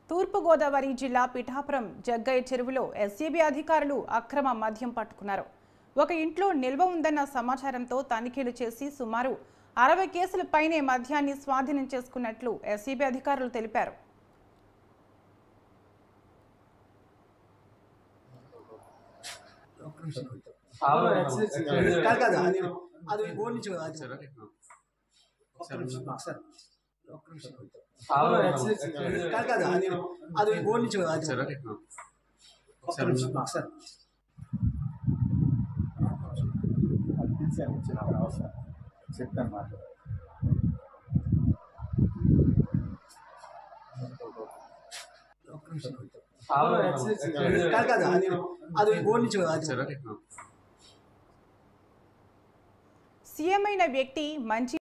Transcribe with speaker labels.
Speaker 1: తూర్పుగోదావరి జిల్లా పిఠాపురం జగ్గయ్య చెరువులో ఎస్సీబీ అధికారులు అక్రమ మద్యం పట్టుకున్నారు. ఒక ఇంట్లో నిల్వ ఉందన్న సమాచారంతో తనిఖీలు చేసి సుమారు 60 కేసుల పైనే మద్యాన్ని స్వాధీనం చేసుకున్నట్లు ఎస్సీబీ అధికారులు తెలిపారు. సీఎం అయిన వ్యక్తి మంచి